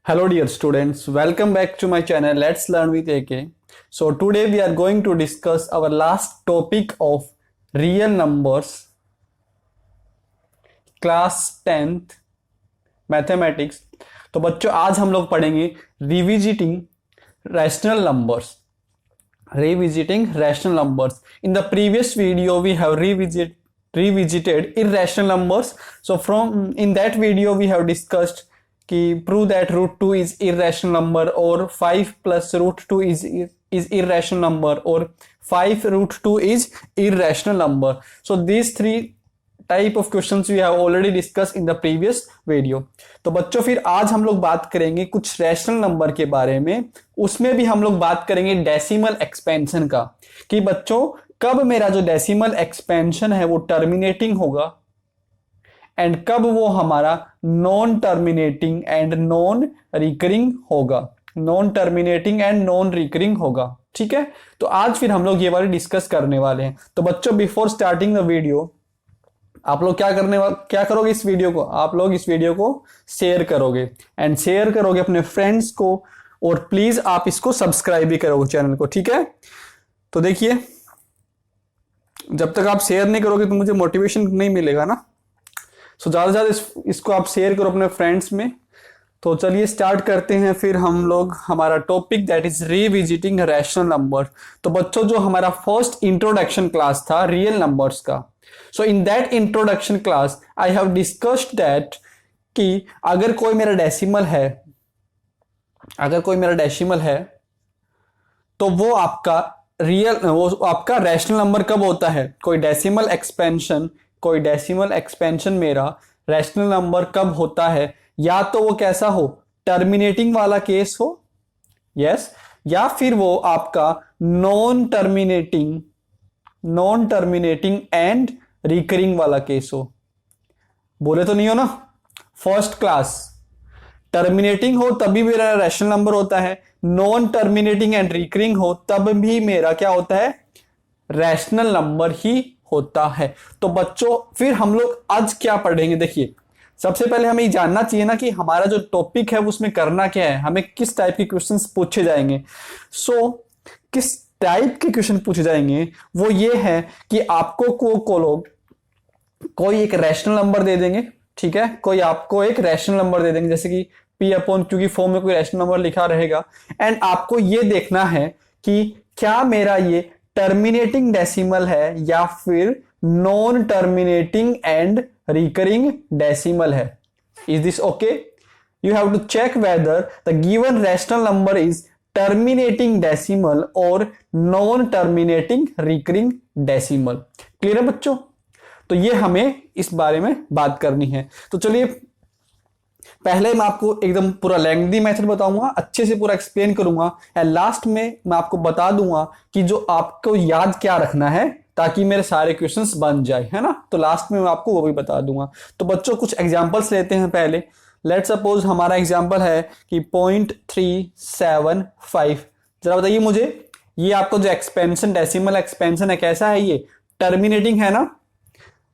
Hello dear students, welcome back to my channel Let's Learn with AK. So today we are going to discuss our last topic of real numbers, class 10th mathematics. तो बच्चों आज हम लोग पढ़ेंगे revisiting rational numbers. In the previous video we have revisited irrational numbers. So from in that video we have discussed कि prove that root 2 is irrational number or 5 plus root 2 is irrational number or 5 root 2 is irrational number. So these three type of questions we have already discussed in the previous video. तो बच्चों फिर आज हम लोग बात करेंगे कुछ rational number के बारे में. उसमें भी हम लोग बात करेंगे डेसिमल एक्सपेंशन का कि बच्चों कब मेरा जो डेसिमल एक्सपेंशन है वो टर्मिनेटिंग होगा एंड कब वो हमारा non terminating and non recurring होगा. ठीक है, तो आज फिर हम लोग ये वाले डिस्कस करने वाले हैं. तो बच्चों बिफोर स्टार्टिंग द वीडियो आप लोग क्या करोगे इस वीडियो को, आप लोग इस वीडियो को शेयर करोगे एंड शेयर करोगे अपने फ्रेंड्स को और प्लीज आप इसको सब्सक्राइब भी करोगे चैनल को. ठीक है, तो देखिए जब तक आप शेयर नहीं करोगे तो मुझे मोटिवेशन नहीं मिलेगा ना. सो ज्यादा से ज्यादा इसको आप शेयर करो अपने फ्रेंड्स में. तो चलिए स्टार्ट करते हैं फिर हम लोग हमारा topic that is revisiting rational number. तो बच्चों जो हमारा फर्स्ट इंट्रोडक्शन क्लास था रियल नंबर्स का, so in that introduction class I have discussed that कि अगर कोई मेरा डेसिमल है तो वो आपका रैशनल नंबर कब होता है. कोई डेसिमल एक्सपेंशन मेरा रैशनल नंबर कब होता है, या तो वो कैसा हो, टर्मिनेटिंग वाला केस हो, यस, या फिर वो आपका नॉन टर्मिनेटिंग एंड रिकरिंग वाला केस हो. बोले तो नहीं हो ना. फर्स्ट क्लास टर्मिनेटिंग हो तभी मेरा रैशनल नंबर होता है, नॉन टर्मिनेटिंग एंड रिकरिंग हो तब भी मेरा क्या होता है, रैशनल नंबर ही होता है. तो बच्चों फिर हम लोग आज क्या पढ़ेंगे. देखिए सबसे पहले हमें जानना चाहिए ना कि हमारा जो टॉपिक है उसमें करना क्या है, हमें किस टाइप के क्वेश्चंस पूछे जाएंगे. सो किस टाइप के क्वेश्चन पूछे जाएंगे वो ये है कि आपको कोई एक रैशनल नंबर दे देंगे. ठीक है, कोई आपको एक रैशनल नंबर दे देंगे जैसे कि P/Q की फॉर्म में कोई रैशनल नंबर लिखा रहेगा एंड आपको ये देखना है कि क्या मेरा ये टर्मिनेटिंग डेसिमल है या फिर non terminating and recurring decimal है. Is this okay? You have to check whether the given rational number is terminating decimal और non terminating recurring decimal. Clear है बच्चों? तो ये हमें इस बारे में बात करनी है. तो चलिए पहले मैं आपको एकदम पूरा लेंथी मेथड बताऊंगा, अच्छे से पूरा एक्सप्लेन करूंगा एंड लास्ट में मैं आपको बता दूंगा कि जो आपको याद क्या रखना है ताकि मेरे सारे क्वेश्चंस बन जाए, है ना. तो लास्ट में मैं आपको वो भी बता दूंगा. तो बच्चों कुछ एग्जांपल्स लेते हैं पहले. लेट्स सपोज हमारा एग्जांपल है कि 0.375. जरा बताइए मुझे ये आपको जो एक्सपेंशन डेसिमल एक्सपेंशन है कैसा है, ये टर्मिनेटिंग है ना.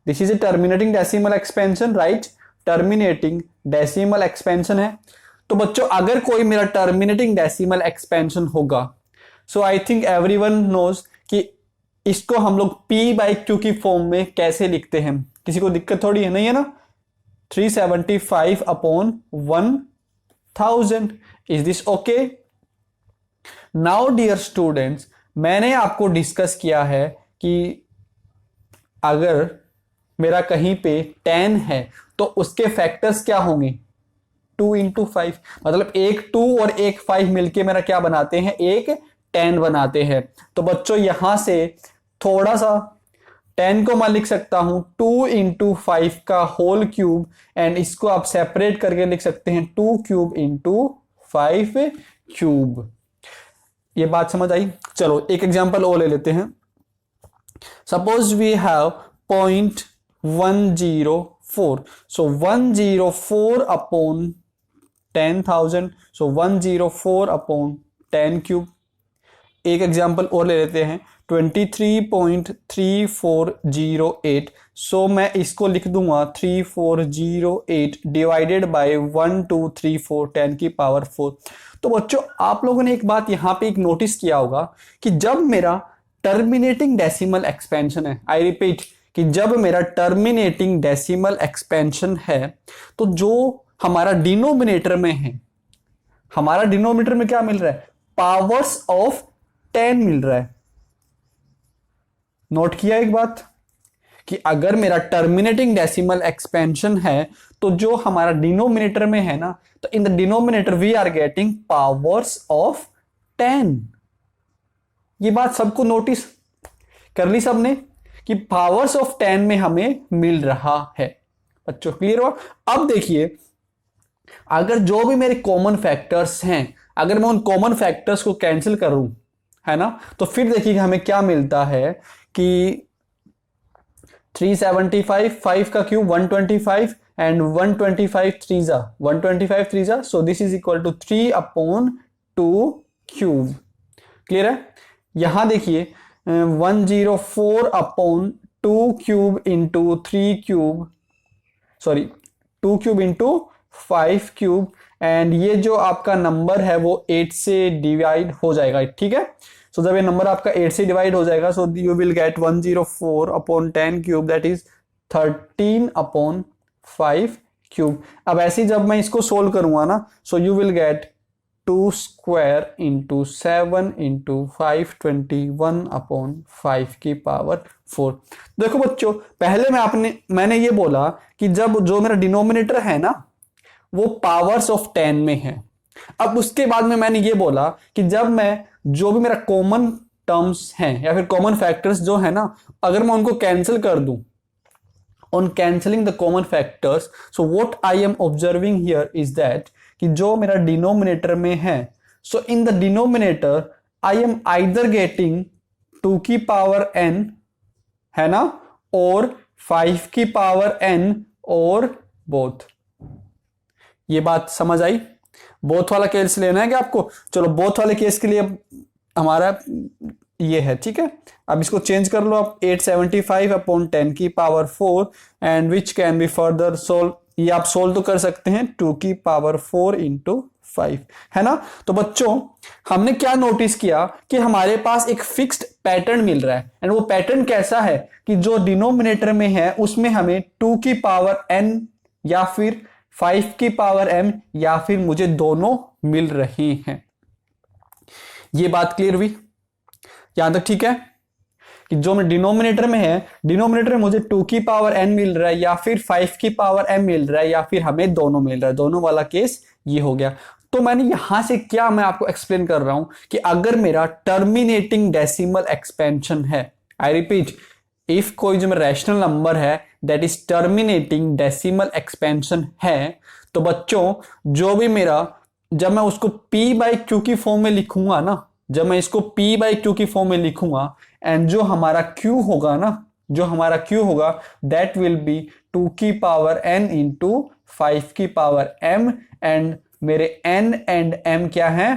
This is a terminating decimal expansion, right. Terminating decimal expansion है. तो बच्चों अगर कोई मेरा टर्मिनेटिंग डेसिमल एक्सपेंशन होगा, सो आई थिंक एवरीवन नोज कि इसको हम लोग P/Q की फॉर्म में कैसे लिखते हैं. किसी को दिक्कत थोड़ी है, नहीं है ना. 375/1000. Is this okay? Now dear students, मैंने आपको डिस्कस किया है कि अगर मेरा कहीं पे 10 है तो उसके फैक्टर्स क्या होंगे, 2 into 5. मतलब एक 2 और एक 5 मिलके मेरा क्या बनाते हैं, एक 10 बनाते हैं. तो बच्चों यहां से थोड़ा सा 10 को मैं लिख सकता हूं 2 into 5 का होल क्यूब एंड इसको आप सेपरेट करके लिख सकते हैं 2 क्यूब into 5 क्यूब. ये बात समझ आई? चलो एक एग्जांपल और ले लेते हैं. Suppose we have 0.104. So 104/10,000. So 104/10 cube. एक एग्जांपल और ले लेते हैं 23.3408। सो मैं इसको लिख दूंगा 3408 डिवाइडेड बाय 1 2 3 4 10 की पावर 4। तो बच्चों आप लोगों ने एक बात यहां पे एक नोटिस किया होगा कि जब मेरा टर्मिनेटिंग डेसिमल एक्सपेंशन है, आई रिपीट कि जब मेरा टर्मिनेटिंग डेसिमल एक्सपेंशन है तो जो हमारा डिनोमिनेटर में है, हमारा डिनोमिनेटर में क्या मिल रहा है? पावर्स ऑफ 10 मिल रहा है। नोट किया एक बात कि अगर मेरा टर्मिनेटिंग डेसिमल एक्सपेंशन है तो जो हमारा डिनोमिनेटर में है ना, तो in the denominator we are getting powers of 10। ये बात सबको नोटिस कर ली सबने कि पावर्स ऑफ 10 में हमें मिल रहा है। बच्चों क्लियर हुआ? अब देखिए अगर जो भी मेरे कॉमन फैक्टर्स हैं, अगर मैं उन कॉमन फैक्टर्स को कैंसिल करूं, है ना, तो फिर देखिएगा हमें क्या मिलता है कि 375 5 का cube 125 and 125 3 125 3 so this is equal to 3/2 cube. Clear है? यहां देखिए 104/2 cube into 3 cube, sorry 2 cube into 5 cube, and ये जो आपका नंबर है वो 8 से डिवाइड हो जाएगा। ठीक है, सो जब ये नंबर आपका 8 से डिवाइड हो जाएगा so you will get 104/10 cube that is 13/5 cube. अब ऐसे जब मैं इसको सोल्व करूंगा ना, so you will get 2 square into 7 into 5 21/5 की पावर 4। देखो बच्चों पहले मैंने ये बोला कि जब जो मेरा डिनोमिनेटर है ना वो पावर्स ऑफ 10 में है। अब उसके बाद में मैंने ये बोला कि जब मैं जो भी मेरा कॉमन टर्म्स हैं या फिर कॉमन फैक्टर्स जो है ना, अगर मैं उनको कैंसिल कर दूं, on cancelling the common factors, so what I am observing here is that कि जो मेरा डिनोमिनेटर में है, so in the denominator I am either getting 2 की पावर n, है ना, और 5 की पावर n और बोथ। ये बात समझ आई? बोथ वाला केस लेना है क्या आपको? चलो बोथ वाले केस के लिए हमारा ये है। ठीक है, अब इसको चेंज कर लो आप 875/10 की power 4 and which can be further solve. ये आप सोल्व तो कर सकते हैं 2 की पावर 4 इंटू 5, है ना। तो बच्चों हमने क्या नोटिस किया कि हमारे पास एक फिक्स्ड पैटर्न मिल रहा है, एंड वो पैटर्न कैसा है कि जो डिनोमिनेटर में है उसमें हमें 2 की पावर n या फिर 5 की पावर m या फिर मुझे दोनों मिल रही हैं। ये बात क्लियर हुई यहां तक? ठीक है कि जो मैं डिनोमिनेटर में है, डिनोमिनेटर में मुझे 2 की पावर n मिल रहा है या फिर 5 की पावर m मिल रहा है या फिर हमें दोनों मिल रहा है। दोनों वाला केस ये हो गया। तो मैंने यहां से क्या मैं आपको एक्सप्लेन कर रहा हूं कि अगर मेरा टर्मिनेटिंग डेसिमल एक्सपेंशन है, आई रिपीट, इफ कोई जो मेरा रैशनल नंबर है that is terminating decimal expansion है, तो बच्चों जो भी मेरा, जब मैं उसको p/q की फॉर्म में लिखूंगा ना, जब मैं इसको p/q की फॉर्म में लिखूंगा, एंड जो हमारा q होगा ना, जो हमारा q होगा दैट विल बी 2 की पावर n इंटू 5 की पावर m, एंड मेरे n एंड m क्या है?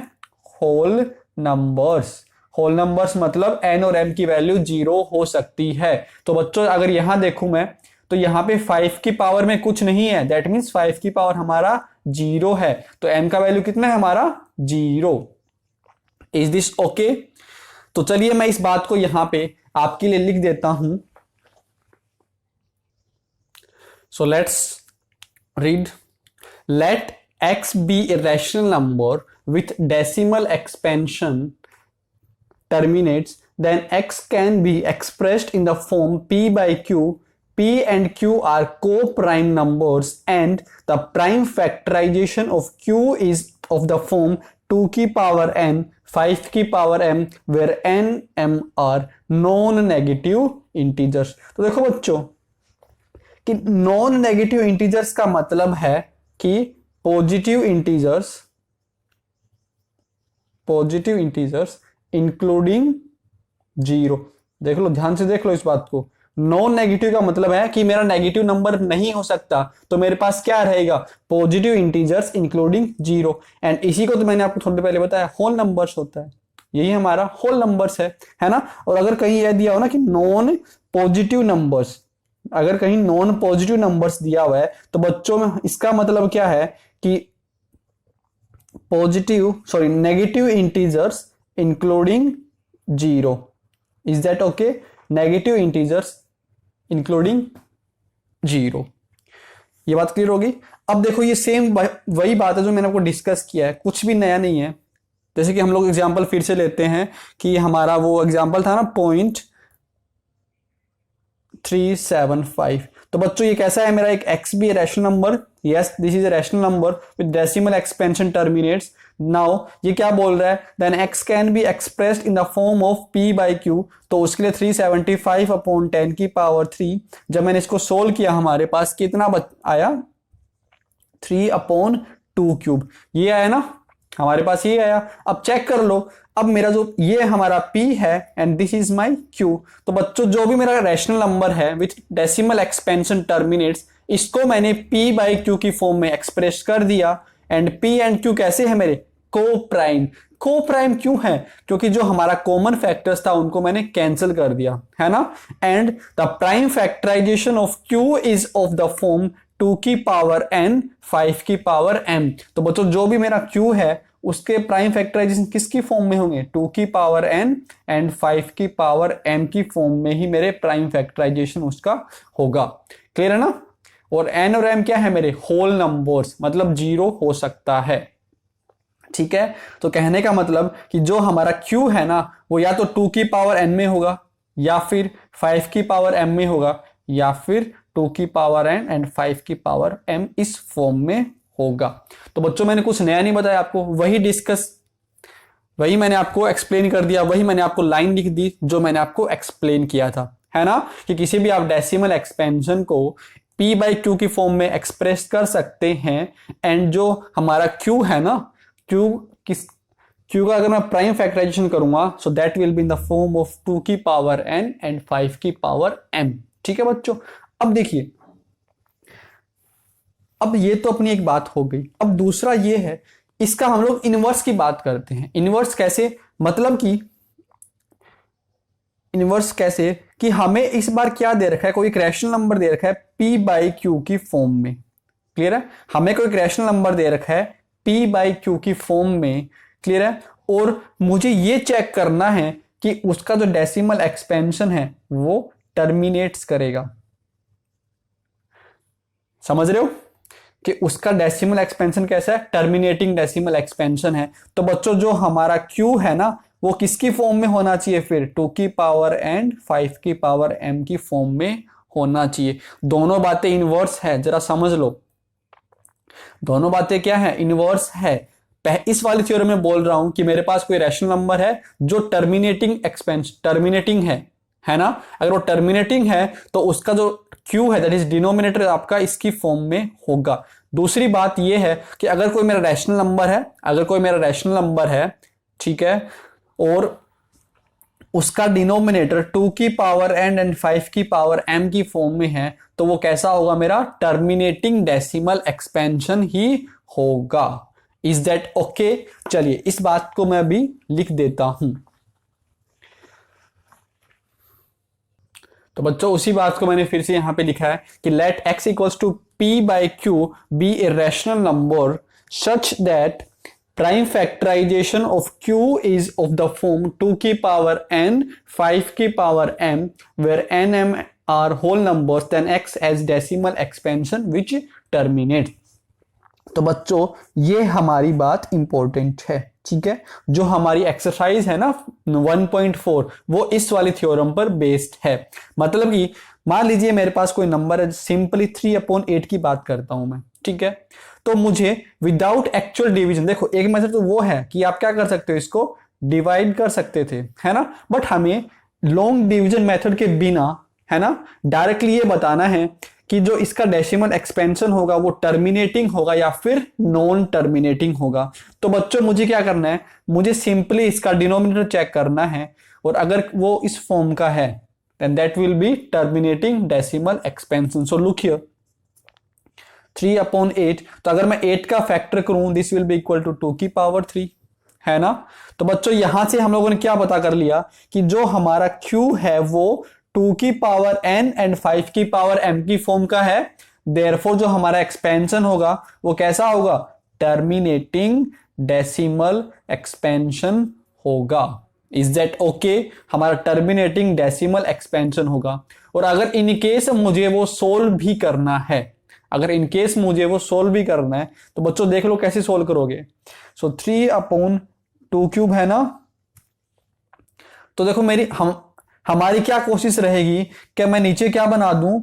Whole numbers. होल नंबर्स मतलब n और m की वैल्यू 0 हो सकती है। तो बच्चों अगर यहां देखूं मैं, तो यहां पे 5 की पावर में कुछ नहीं है, दैट मीन्स 5 की पावर हमारा 0 है, तो m का वैल्यू कितना है हमारा? 0। Is this okay? तो चलिए मैं इस बात को यहां पे आपके लिए लिख देता हूं। So let's read, let x be a rational number with decimal expansion terminates, then x can be expressed in the form p/q. P and q are co-prime numbers and the prime factorization of q is of the form 2 की power n 5 की power m where n m are non-negative integers। तो देखो बच्चों कि non-negative integers का मतलब है कि पॉजिटिव इंटीजर्स इंक्लूडिंग 0। देख लो, ध्यान से देख लो इस बात को। नॉन नेगेटिव का मतलब है कि मेरा नेगेटिव नंबर नहीं हो सकता, तो मेरे पास क्या रहेगा? Positive integers including 0। एंड इसी को तो मैंने आपको थोड़ी देर पहले बताया होल नंबर्स होता है। यही हमारा होल नंबर्स है ना। और अगर कहीं यह दिया हो ना कि नॉन पॉजिटिव नंबर्स, अगर कहीं नॉन पॉजिटिव नंबर्स दिया हुआ है तो बच्चों में इसका मतलब क्या है कि negative integers including 0, is that okay? Negative integers including 0, ये बात क्लियर होगी। अब देखो ये सेम वही बात है जो मैंने आपको डिस्कस किया है, कुछ भी नया नहीं है। जैसे कि हम लोग एग्जांपल फिर से लेते हैं कि हमारा वो एग्जांपल था ना 0.375, तो बच्चों ये कैसा है, मेरा एक x भी rational number, yes this is a rational number with decimal expansion terminates. Now ये क्या बोल रहा है, then x can be expressed in the form of p by q, तो उसके लिए 375 अपॉन 10 की पावर 3। जब मैंने इसको सोल्व किया हमारे पास कितना आया, 3/2 क्यूब, ये आया ना हमारे पास, ये आया। अब चेक कर लो, अब मेरा जो ये हमारा p है and this is my q, तो बच्चों जो भी मेरा रैशनल नंबर है विथ डेसिमल एक्सपेंशन टर्मिनेट्स, इसको मैंने p बाई क्यू की फॉर्म में एक्सप्रेस कर दिया। एंड p एंड q कैसे है मेरे, को प्राइम। को प्राइम क्यों है, क्योंकि जो हमारा कॉमन फैक्टर्स था उनको मैंने कैंसिल कर दिया, है ना। And the prime factorization of q is of the form 2 की पावर n 5 की पावर m। तो बच्चों जो भी मेरा q है उसके प्राइम फैक्टराइजेशन किसकी फॉर्म में होंगे, 2 की पावर n एंड 5 की पावर m की फॉर्म में ही मेरे प्राइम फैक्टराइजेशन उसका होगा। क्लियर है ना। और n और m क्या है मेरे, होल नंबर्स, मतलब 0 हो सकता है। ठीक है, तो कहने का मतलब कि जो हमारा q है ना वो या तो 2 की पावर n में होगा, या फिर 5 की पावर m में होगा, या फिर 2 की पावर n एंड 5 की पावर m इस फॉर्म में होगा। तो बच्चों मैंने कुछ नया नहीं बताया आपको, वही मैंने आपको एक्सप्लेन कर दिया, वही मैंने आपको लाइन लिख दी जो मैंने आपको एक्सप्लेन किया था, है ना। कि किसी भी आप डेसिमल एक्सपेंशन को p बाई क्यू की फॉर्म में एक्सप्रेस कर सकते हैं। एंड जो हमारा q है ना, q का अगर मैं प्राइम फैक्टराइजेशन करूंगा so that will be in the form of 2 की पावर n एंड 5 की पावर m। ठीक है बच्चों, अब देखिए, अब ये तो अपनी एक बात हो गई। अब दूसरा ये है, इसका हम लोग इनवर्स की बात करते हैं। इनवर्स कैसे, मतलब कि इनवर्स कैसे कि हमें इस बार क्या दे रखा है, कोई एक रैशनल नंबर दे रखा है p बाई क्यू की फॉर्म में। क्लियर है, हमें कोई एक रैशनल नंबर दे रखा है p बाई क्यू की फॉर्म में। क्लियर है, और मुझे ये चेक करना है कि उसका जो डेसिमल एक्सपेंशन है वो टर्मिनेट्स करेगा। समझ रहे हो कि उसका डेसिमल एक्सपेंशन कैसा है, टर्मिनेटिंग डेसिमल एक्सपेंशन है। तो बच्चों जो हमारा q है ना वो किसकी फॉर्म में होना चाहिए, फिर 2 की पावर एंड 5 की पावर m की फॉर्म में होना चाहिए। दोनों बातें इनवर्स है, जरा समझ लो, दोनों बातें क्या है, इनवर्स है। इस वाली थ्योरम में बोल रहा हूं कि मेरे पास कोई रैशनल नंबर है जो टर्मिनेटिंग है ना। अगर वो टर्मिनेटिंग है तो उसका जो q है दैट इज डिनोमिनेटर आपका इसकी फॉर्म में होगा। दूसरी बात ये है कि अगर कोई मेरा रैशनल नंबर है, ठीक है, और उसका डिनोमिनेटर 2 की पावर n एंड 5 की पावर m की फॉर्म में है, तो वो कैसा होगा, मेरा टर्मिनेटिंग डेसिमल एक्सपेंशन ही होगा। Is that okay? चलिए इस बात को मैं अभी लिख देता हूं। तो बच्चों उसी बात को मैंने फिर से यहां पे लिखा है कि let x equals to p by q be a rational number such that prime factorization of q is of the form 2 की पावर n 5 की power m where n m are whole numbers then x has decimal expansion which terminate. तो बच्चों ये हमारी बात important है। ठीक है, जो हमारी एक्सरसाइज है ना 1.4 वो इस वाली थ्योरम पर बेस्ड है। मतलब कि मान लीजिए मेरे पास कोई नंबर है, सिंपली 3/8 की बात करता हूं मैं। ठीक है, तो मुझे विदाउट एक्चुअल डिवीजन, देखो एक मेथड तो वो है कि आप क्या कर सकते हो, इसको डिवाइड कर सकते थे, है ना, बट हमें लॉन्ग डिवीजन मेथड के बिना, है ना, डायरेक्टली ये बताना है कि जो इसका डेसिमल एक्सपेंशन होगा वो टर्मिनेटिंग होगा या फिर नॉन टर्मिनेटिंग होगा। तो बच्चों मुझे क्या करना है, मुझे सिंपली इसका डिनोमिनेटर चेक करना है, और अगर वो इस फॉर्म का है then that will be terminating decimal expansion. So look here 3/8, तो अगर मैं 8 का फैक्टर करूं this will be equal to 2 की पावर 3, है ना। तो बच्चों यहां से हम लोगों ने क्या पता कर लिया कि जो हमारा Q है वो 2 की पावर n एंड 5 की पावर m की फॉर्म का है। देयरफॉर जो हमारा एक्सपेंशन होगा वो कैसा होगा, टर्मिनेटिंग डेसिमल एक्सपेंशन होगा। इज दैट ओके, हमारा टर्मिनेटिंग डेसिमल एक्सपेंशन होगा। और अगर इन केस मुझे वो सोल्व भी करना है, अगर इन केस मुझे वो सोल्व भी करना है तो बच्चों देख लो कैसे सोल्व करोगे। सो 3/2³ है ना। तो देखो हमारी क्या कोशिश रहेगी कि मैं नीचे क्या बना दूं,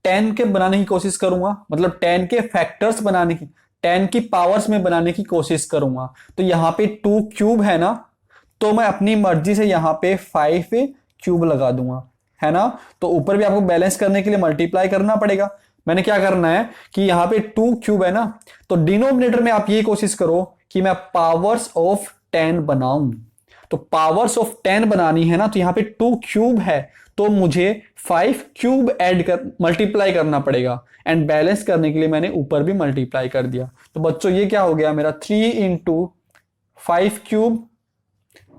10 के बनाने की कोशिश करूंगा, मतलब 10 के फैक्टर्स बनाने की, 10 की पावर्स में बनाने की कोशिश करूंगा। तो यहां पे 2³ है ना, तो मैं अपनी मर्जी से यहां पे 5³ लगा दूंगा, है ना। तो ऊपर भी आपको बैलेंस करने के लिए मल्टीप्लाई करना पड़ेगा। मैंने क्या करना है कि यहां पे 2³ है ना, तो डिनोमिनेटर में आप ये कोशिश करो कि मैं पावर्स ऑफ 10 बनाऊं। तो पावर्स ऑफ 10 बनानी है ना, तो यहां पे 2³ है, तो मुझे 5³ ऐड कर मल्टीप्लाई करना पड़ेगा। एंड बैलेंस करने के लिए मैंने ऊपर भी मल्टीप्लाई कर दिया। तो बच्चों ये क्या हो गया मेरा 3 × 5³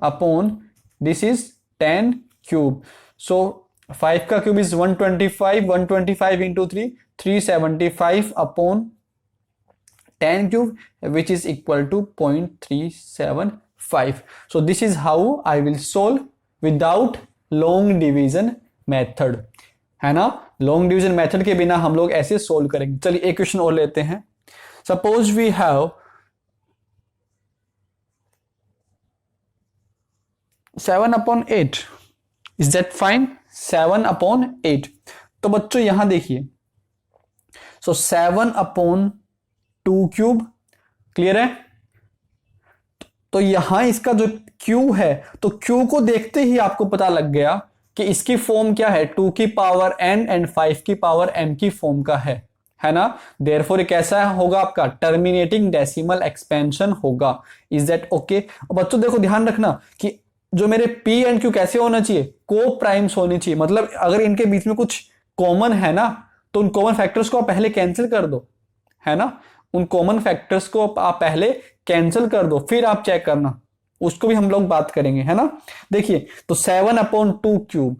अपॉन दिस इज 10³ सो 5 का cube is 125, 125 into 3 375 upon 10³ which is equal to 0.375. So this is how I will solve without long division method, है ना। लॉन्ग डिवीजन मेथड के बिना हम लोग ऐसे सोल्व करेंगे। चलिए एक क्वेश्चन और लेते हैं। Suppose we have 7/8, is that fine, 7/8। तो बच्चों यहां देखिए, सो 7/2³, क्लियर है। तो यहां इसका जो Q है, तो Q को देखते ही आपको पता लग गया कि इसकी फॉर्म क्या है, 2 की पावर n एंड 5 की पावर m की फॉर्म का है ना। देयरफॉर कैसा होगा आपका, टर्मिनेटिंग डेसिमल एक्सपेंशन होगा। Is that okay. बच्चों देखो ध्यान रखना कि जो मेरे P एंड Q कैसे होना चाहिए, को प्राइम्स होनी चाहिए। मतलब अगर इनके बीच में कुछ कॉमन है ना, तो उन कॉमन फैक्टर्स को आप पहले कैंसिल कर दो, है ना। उन कॉमन फैक्टर्स को आप पहले कैंसिल कर दो, फिर आप चेक करना, उसको भी हम लोग बात करेंगे, है ना। देखिए तो 7/2³।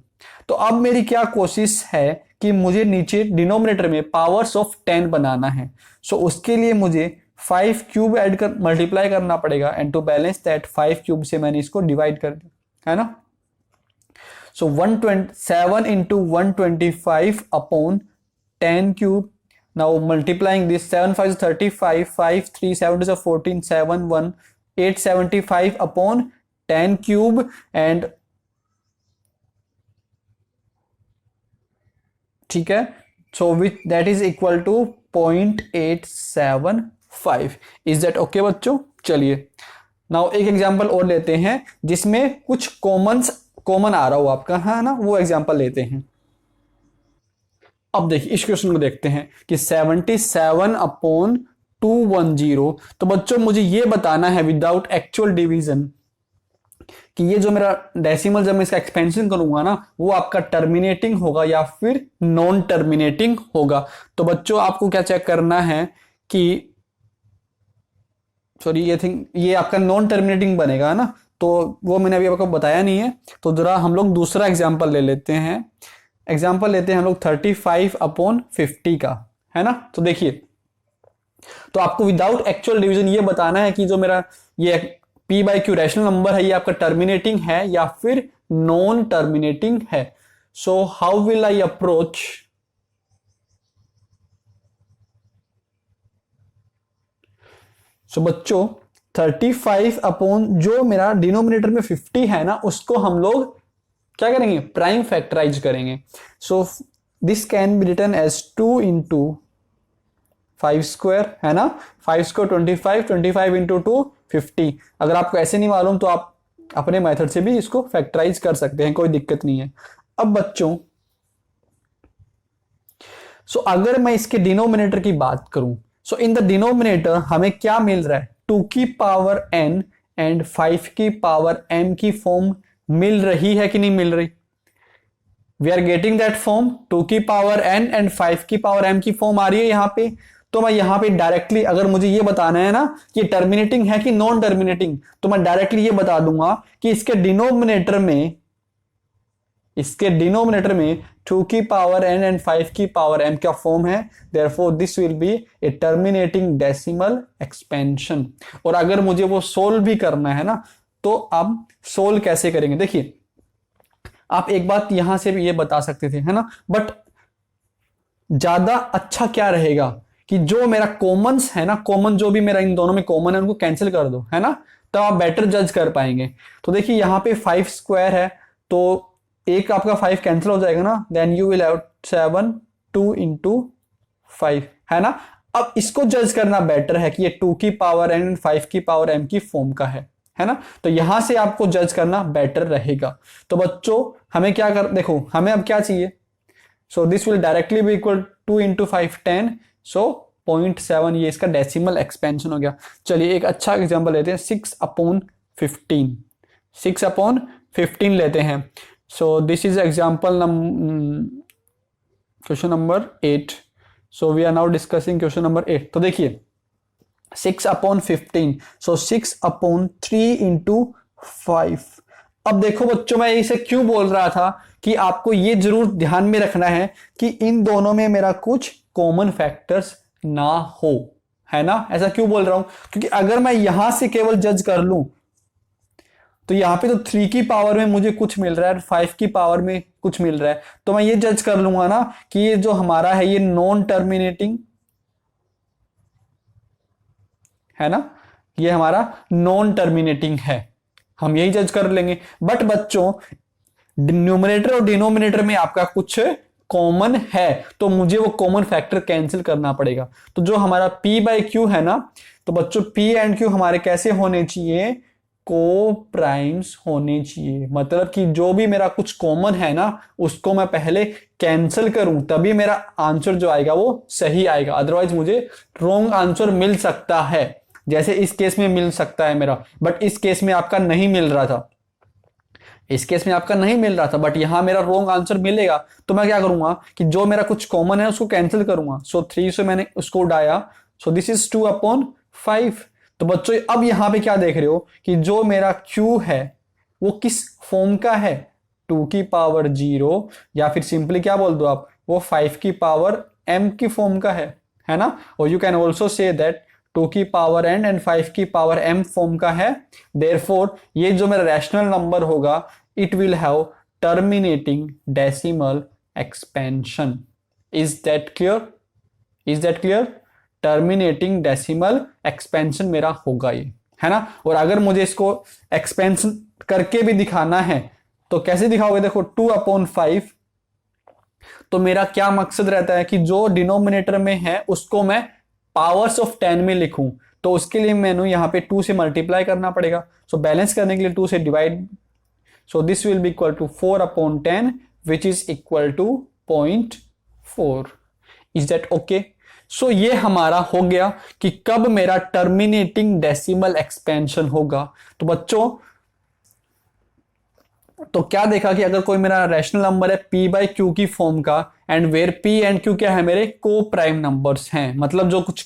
तो अब मेरी क्या कोशिश है कि मुझे नीचे डिनोमिनेटर में पावर्स ऑफ 10 बनाना है। सो उसके लिए मुझे 5³ ऐड कर मल्टीप्लाई करना पड़ेगा। एंड टू बैलेंस दैट 5³ से मैंने इसको डिवाइड कर दिया, है ना। सो 7 × 125 upon 10³। Now multiplying this, 7 5 is 35, 5 3 7 is 14, 7 1 875 upon 10³ and ठीक है, so which that is equal to 0.875. Is that okay बच्चों। चलिए नाउ एक एग्जांपल और लेते हैं जिसमें कुछ कॉमन आ रहा हो आपका, है ना, वो एग्जांपल लेते हैं। अब देखिए इस क्वेश्चन को देखते हैं कि 77/210। तो बच्चों मुझे ये बताना है विदाउट एक्चुअल डिवीजन कि ये जो मेरा डेसिमल जब मैं इसका एक्सपेंशन करूंगा ना, वो आपका टर्मिनेटिंग होगा या फिर नॉन टर्मिनेटिंग होगा। तो बच्चों आपको क्या चेक करना है कि सॉरी ये आपका नॉन टर्मिनेटिंग बनेगा ना, तो वो मैंने अभी आपको बताया नहीं है। तो जरा हम लोग दूसरा एग्जाम्पल ले लेते हैं। एग्जाम्पल लेते हैं हम लोग 35/50 का, है ना। तो देखिए, तो आपको विदाउट एक्चुअल डिवीजन ये बताना है कि जो मेरा ये P/Q रैशनल नंबर है, ये आपका टर्मिनेटिंग है या फिर नॉन टर्मिनेटिंग है। So how will I approach, so बच्चों 35 अपॉन जो मेरा डिनोमिनेटर में 50 है ना, उसको हम लोग क्या करेंगे, प्राइम फैक्टराइज करेंगे। So this can be written as 2 × 5², है ना। 5² 25, 25 × 2 50। अगर आपको ऐसे नहीं मालूम तो आप अपने मेथड से भी इसको फैक्टराइज कर सकते हैं, कोई दिक्कत नहीं है। अब बच्चों सो अगर मैं इसके डिनोमिनेटर की बात करूं, सो इन द डिनोमिनेटर हमें क्या मिल रहा है, 2 की पावर n एंड 5 की पावर m की फॉर्म मिल रही है कि नहीं मिल रही। We are getting that form, 2 की पावर n एंड 5 की पावर m की फॉर्म आ रही है यहां पे। तो मैं यहाँ पे डायरेक्टली, अगर मुझे ये बताना है ना कि टर्मिनेटिंग है कि नॉन टर्मिनेटिंग, तो मैं डायरेक्टली ये बता दूंगा कि इसके डिनोमिनेटर में 2 की पावर n एंड 5 की पावर m का फॉर्म है, therefore this will B A terminating decimal expansion. और अगर मुझे वो सोल्व भी करना है ना, तो अब सोल्व कैसे करेंगे, देखिए आप एक बात यहां से भी ये बता सकते थे, है ना, बट ज्यादा अच्छा क्या रहेगा कि जो मेरा कॉमन्स है ना, कॉमन जो भी मेरा इन दोनों में कॉमन है उनको कैंसिल कर दो, है ना, तब आप बेटर जज कर पाएंगे। तो देखिए यहाँ पे 5 स्क्वायर है, तो एक आपका 5 कैंसिल हो जाएगा ना, then you will have 7 2 into 5, है ना। अब इसको जज करना बेटर है कि ये 2 की पावर n 5 की पावर m की फॉर्म का है ना, तो यहां से आपको जज करना बेटर रहेगा। तो बच्चों हमें क्या कर, देखो हमें अब क्या चाहिए, so this will directly be equal 2 into 5 10, so 0.7, ये इसका डेसिमल एक्सपेंशन हो गया। चलिए एक अच्छा एग्जांपल लेते हैं, 6/15, 6/15 लेते हैं। So this is example question number 8। So we are now discussing question number 8। तो देखिए 6/15, सो 6/3 इंटू 5। अब देखो बच्चों, मैं इसे क्यों बोल रहा था कि आपको ये जरूर ध्यान में रखना है कि इन दोनों में मेरा कुछ कॉमन फैक्टर्स ना हो, है ना। ऐसा क्यों बोल रहा हूं, क्योंकि अगर मैं यहां से केवल जज कर लूं तो यहां पे तो 3 की पावर में मुझे कुछ मिल रहा है, 5 की पावर में कुछ मिल रहा है, तो मैं ये जज कर लूंगा ना कि ये जो हमारा है ये नॉन टर्मिनेटिंग है ना, ये हमारा नॉन टर्मिनेटिंग है, हम यही जज कर लेंगे। बट बच्चों न्यूमरेटर और डिनोमिनेटर में आपका कुछ कॉमन है, तो मुझे वो कॉमन फैक्टर कैंसिल करना पड़ेगा। तो जो हमारा p/q है ना, तो बच्चों p एंड q हमारे कैसे होने चाहिए, को प्राइम्स होने चाहिए। मतलब कि जो भी मेरा कुछ कॉमन है ना उसको मैं पहले कैंसिल करूं, तभी मेरा आंसर जो आएगा वो सही आएगा, अदरवाइज मुझे रॉन्ग आंसर मिल सकता है। जैसे इस केस में मिल सकता है मेरा, बट इस केस में आपका नहीं मिल रहा था, इस केस में आपका नहीं मिल रहा था, बट यहां मेरा रॉन्ग आंसर मिलेगा। तो मैं क्या करूंगा कि जो मेरा कुछ कॉमन है उसको कैंसिल करूंगा। सो 3 से मैंने उसको उड़ाया, सो दिस इज 2/5। तो बच्चों अब यहां पे क्या देख रहे हो कि जो मेरा Q है वो किस फॉर्म का है, 2 की पावर 0, या फिर सिंपली क्या बोल दो आप, वो 5 की पावर m की फॉर्म का है ना। और you can also say that 2 की पावर n एंड 5 की पावर m फॉर्म का है, देयरफॉर ये जो मेरा रैशनल नंबर होगा it will have terminating decimal expansion. Is that clear, is that clear, terminating decimal expansion मेरा होगा ये, है ना। और अगर मुझे इसको एक्सपेंशन करके भी दिखाना है तो कैसे दिखाओगे, देखो 2/5, तो मेरा क्या मकसद रहता है कि जो डिनोमिनेटर में है उसको मैं पावर्स ऑफ 10 में लिखूं, तो उसके लिए मैंने यहां पे 2 से मल्टीप्लाई करना पड़ेगा। सो बैलेंस करने के लिए 2 से divide, so this will be equal to 4/10 which is equal to 0.4। Is that okay. So ये हमारा हो गया कि कब मेरा टर्मिनेटिंग डेसिमल एक्सपेंशन होगा। तो बच्चों तो क्या देखा कि अगर कोई मेरा रैशनल नंबर है p/q की फॉर्म का, and where p and q क्या है, मेरे को प्राइम नंबर्स हैं, मतलब जो कुछ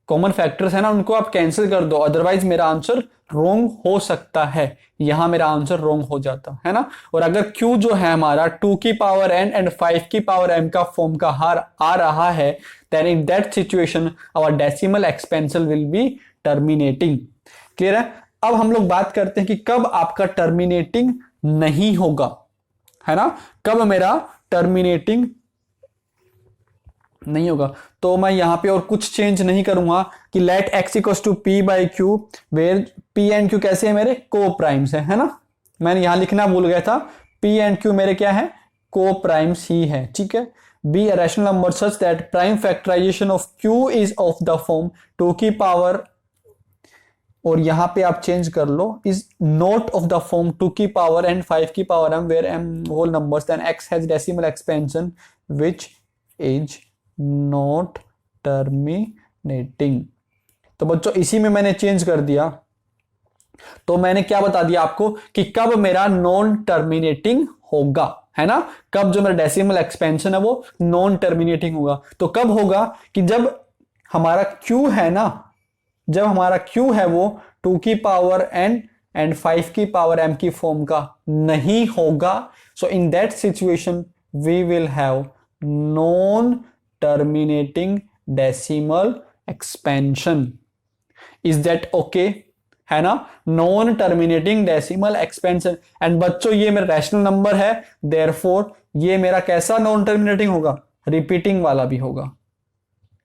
कॉमन फैक्टर्स है ना उनको आप कैंसिल कर दो, अदरवाइज मेरा आंसर रॉन्ग हो सकता है। यहां मेरा आंसर रॉन्ग हो जाता है ना। और अगर q जो है हमारा 2 की पावर n एंड 5 की पावर m का फॉर्म का आ रहा है, then in that situation our decimal expansion will be terminating. Clear है। अब हम लोग बात करते हैं कि कब आपका टर्मिनेटिंग नहीं होगा, है ना, कब मेरा टर्मिनेटिंग नहीं होगा। तो मैं यहां पे और कुछ चेंज नहीं करूंगा कि let x equals to p/q, where p and q कैसे है, मेरे को प्राइम्स है ना। मैंने यहां लिखना भूल गया था, p एंड q मेरे क्या है, को प्राइम्स ही है, ठीक है। Be a rational number such that prime factorization of q is of the form 2 की पावर, और यहां पे आप चेंज कर लो, is not of the form 2 की पावर एंड 5 की power m where m whole numbers, then x has decimal expansion which is not terminating. तो बच्चों इसी में मैंने चेंज कर दिया। तो मैंने क्या बता दिया आपको कि कब मेरा नॉन टर्मिनेटिंग होगा, है ना, कब जो मेरा डेसिमल एक्सपेंशन है वो नॉन टर्मिनेटिंग होगा। तो कब होगा कि जब हमारा q है ना, जब हमारा q है वो 2 की पावर n एंड 5 की पावर m की फॉर्म का नहीं होगा, so in that situation we will have non terminating decimal expansion. Is that okay? है ना, non terminating decimal expansion. And बच्चों ये मेरा रैशनल नंबर है, देयरफॉर ये मेरा कैसा नॉन टर्मिनेटिंग होगा? रिपीटिंग वाला भी होगा,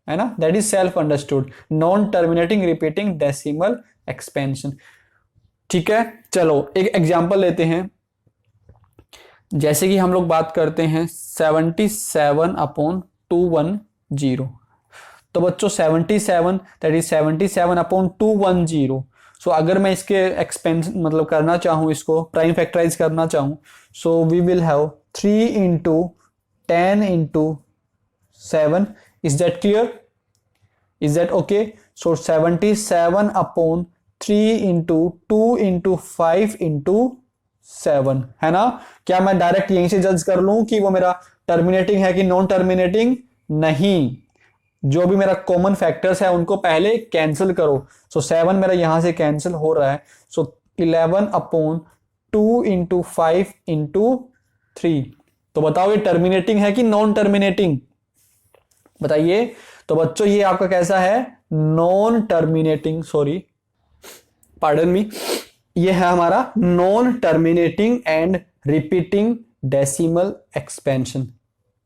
है ना, that is self understood, non terminating repeating decimal expansion. ठीक है, चलो एक एग्जांपल लेते हैं। जैसे कि हम लोग बात करते हैं 77/210, तो बच्चों 77 दैट इज 77/210। सो अगर मैं इसके एक्सपेंस मतलब करना चाहूँ, इसको प्राइम फैक्टराइज करना चाहूँ, so we will have 3 into 10 into 7। Is that clear? Is that okay? So 77/3 into 2 into 5 into 7, है ना। क्या मैं डायरेक्ट यहीं से जज कर लूं कि वो मेरा टर्मिनेटिंग है कि नॉन टर्मिनेटिंग? नहीं, जो भी मेरा कॉमन फैक्टर्स है उनको पहले कैंसिल करो। सो 7 मेरा यहां से कैंसिल हो रहा है, सो 11/2 इंटू 5 इंटू 3। तो बताओ ये टर्मिनेटिंग है कि नॉन टर्मिनेटिंग? बताइए। तो बच्चों ये आपका कैसा है? Non terminating, sorry pardon me, ये है हमारा non terminating and repeating decimal expansion.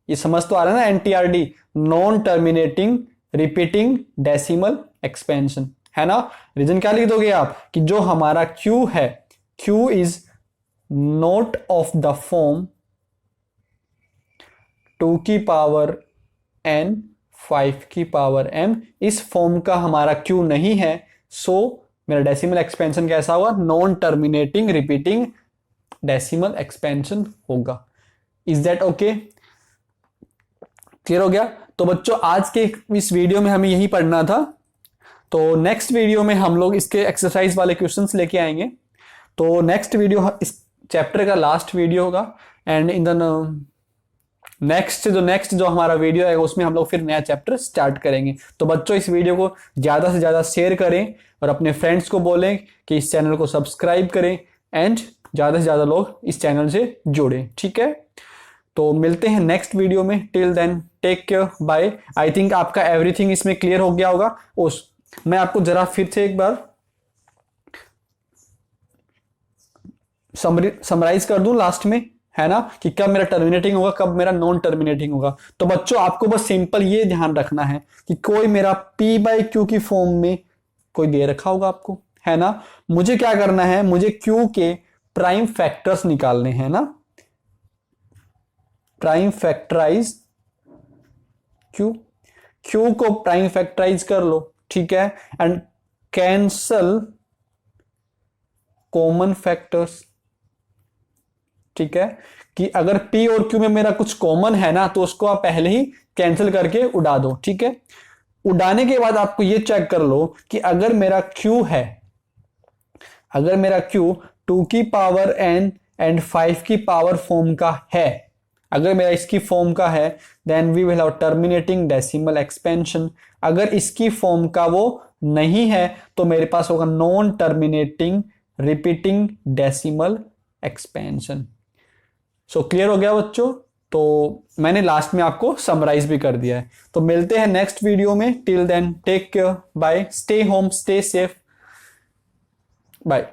ये समझ तो आ रहा है ना, NTRD, non terminating repeating decimal expansion, है ना। रीजन क्या लिख दोगे आप कि जो हमारा Q है, Q is not of the form 2 की पावर n 5 की पावर m, इस फॉर्म का हमारा Q नहीं है, सो मेरा डेसिमल एक्सपेंशन कैसा होगा? Non terminating repeating decimal expansion होगा। Is that okay? क्लियर हो गया? तो बच्चों आज के इस वीडियो में हमें यही पढ़ना था, तो नेक्स्ट वीडियो में हम लोग इसके एक्सरसाइज वाले क्वेश्चंस लेके आएंगे। तो नेक्स्ट वीडियो इस चैप्टर का लास्ट वीडियो होगा, एंड इन द नेक्स्ट जो हमारा वीडियो है उसमें हम लोग फिर नया चैप्टर स्टार्ट करेंगे। तो बच्चों इस वीडियो को ज्यादा से ज्यादा शेयर करें और अपने फ्रेंड्स को बोलें कि इस चैनल को सब्सक्राइब करें, एंड ज्यादा से ज्यादा लोग इस चैनल से जुड़ें। ठीक है, तो मिलते हैं नेक्स्ट वीडियो में। Till then take care, bye. I think आपका एवरीथिंग इसमें क्लियर हो गया होगा। मैं आपको जरा फिर से एक बार समराइज कर दूं लास्ट में, है ना, कि कब मेरा टर्मिनेटिंग होगा, कब मेरा नॉन टर्मिनेटिंग होगा। तो बच्चों आपको बस सिंपल ये ध्यान रखना है कि कोई मेरा P/Q की फॉर्म में कोई दे रखा होगा आपको, है ना। मुझे क्या करना है? मुझे Q के प्राइम फैक्टर्स निकालने हैं ना, प्राइम फैक्टराइज Q को प्राइम फैक्टराइज कर लो, ठीक है, एंड कैंसल कॉमन फैक्टर्स। ठीक है, कि अगर P और Q में मेरा कुछ कॉमन है ना, तो उसको आप पहले ही कैंसिल करके उड़ा दो। ठीक है, उड़ाने के बाद आपको ये चेक कर लो कि अगर मेरा Q है, अगर मेरा Q 2 की पावर n एंड 5 की पावर फॉर्म का है, अगर मेरा इसकी फॉर्म का है, then we will have terminating decimal expansion. अगर इसकी फॉर्म का वो नहीं है तो मेरे पास होगा non terminating repeating decimal expansion. So clear हो गया बच्चों? तो मैंने लास्ट में आपको समराइज भी कर दिया है। तो मिलते हैं नेक्स्ट वीडियो में। Till then take care, bye, stay home, stay safe, bye.